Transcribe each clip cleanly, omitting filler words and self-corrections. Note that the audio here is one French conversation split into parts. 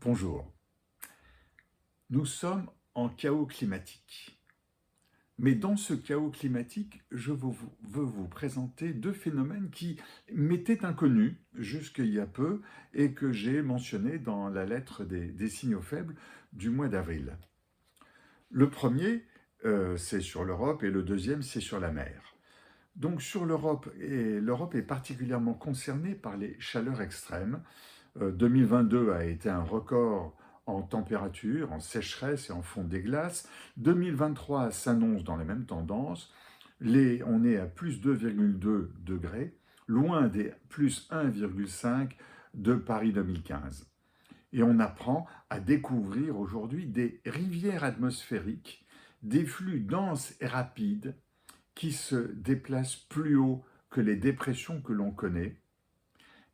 Bonjour. Nous sommes en chaos climatique. Mais dans ce chaos climatique, veux vous présenter deux phénomènes qui m'étaient inconnus jusqu'il y a peu et que j'ai mentionnés dans la lettre des signaux faibles du mois d'avril. Le premier, c'est sur l'Europe et le deuxième, c'est sur la mer. Donc sur l'Europe, et l'Europe est particulièrement concernée par les chaleurs extrêmes. 2022 a été un record en température, en sécheresse et en fonte des glaces. 2023 s'annonce dans les mêmes tendances. On est à plus 2,2 degrés, loin des plus 1,5 de Paris 2015. Et on apprend à découvrir aujourd'hui des rivières atmosphériques, des flux denses et rapides qui se déplacent plus haut que les dépressions que l'on connaît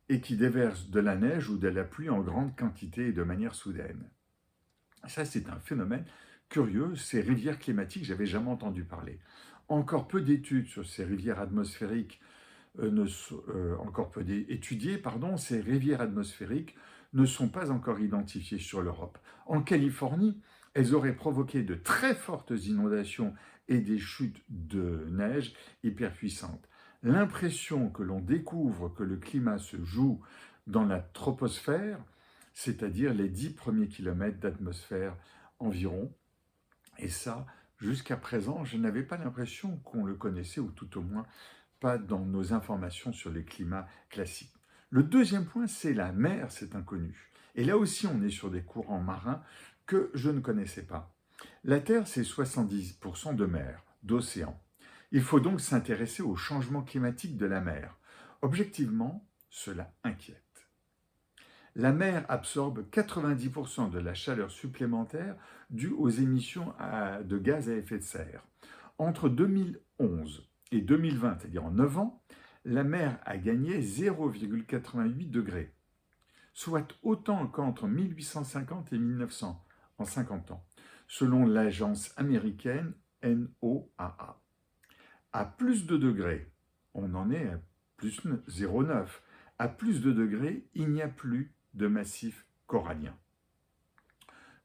et qui déversent de la neige ou de la pluie en grande quantité et de manière soudaine. Ça, c'est un phénomène curieux, ces rivières climatiques, j'avais jamais entendu parler. Encore peu d'études sur ces rivières atmosphériques, encore peu étudiées, pardon, ces rivières atmosphériques ne sont pas encore identifiées sur l'Europe. En Californie, elles auraient provoqué de très fortes inondations et des chutes de neige hyper puissantes. L'impression que l'on découvre que le climat se joue dans la troposphère, c'est-à-dire les 10 premiers kilomètres d'atmosphère environ, et ça, jusqu'à présent, je n'avais pas l'impression qu'on le connaissait, ou tout au moins pas dans nos informations sur les climats classiques. Le deuxième point, c'est la mer, c'est inconnu. Et là aussi, on est sur des courants marins que je ne connaissais pas. La Terre, c'est 70% de mer, d'océan. Il faut donc s'intéresser au changement climatique de la mer. Objectivement, cela inquiète. La mer absorbe 90% de la chaleur supplémentaire due aux émissions de gaz à effet de serre. Entre 2011 et 2020, c'est-à-dire en 9 ans, la mer a gagné 0,88 degrés, soit autant qu'entre 1850 et 1900, en 50 ans, selon l'agence américaine NOAA. À plus de degrés, on en est à plus 0,9. À plus de degrés, il n'y a plus de massif corallien.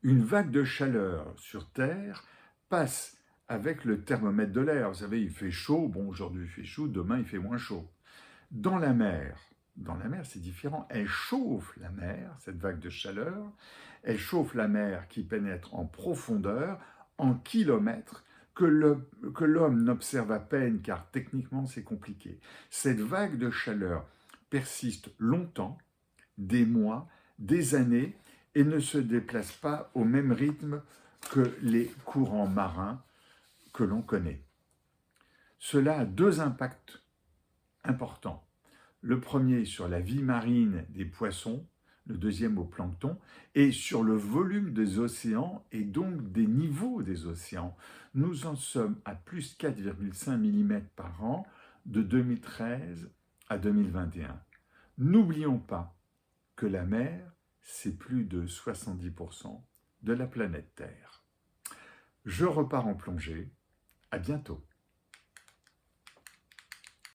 Une vague de chaleur sur Terre passe avec le thermomètre de l'air. Vous savez, il fait chaud, bon, aujourd'hui il fait chaud, demain il fait moins chaud. Dans la mer c'est différent. Elle chauffe la mer, cette vague de chaleur. Elle chauffe la mer qui pénètre en profondeur, en kilomètres, que l'homme n'observe à peine car techniquement c'est compliqué. Cette vague de chaleur persiste longtemps, des mois, des années, et ne se déplace pas au même rythme que les courants marins que l'on connaît. Cela a deux impacts importants. Le premier sur la vie marine des poissons, le deuxième au plancton, et sur le volume des océans et donc des niveaux des océans. Nous en sommes à plus 4,5 mm par an de 2013 à 2021. N'oublions pas que la mer, c'est plus de 70% de la planète Terre. Je repars en plongée. À bientôt.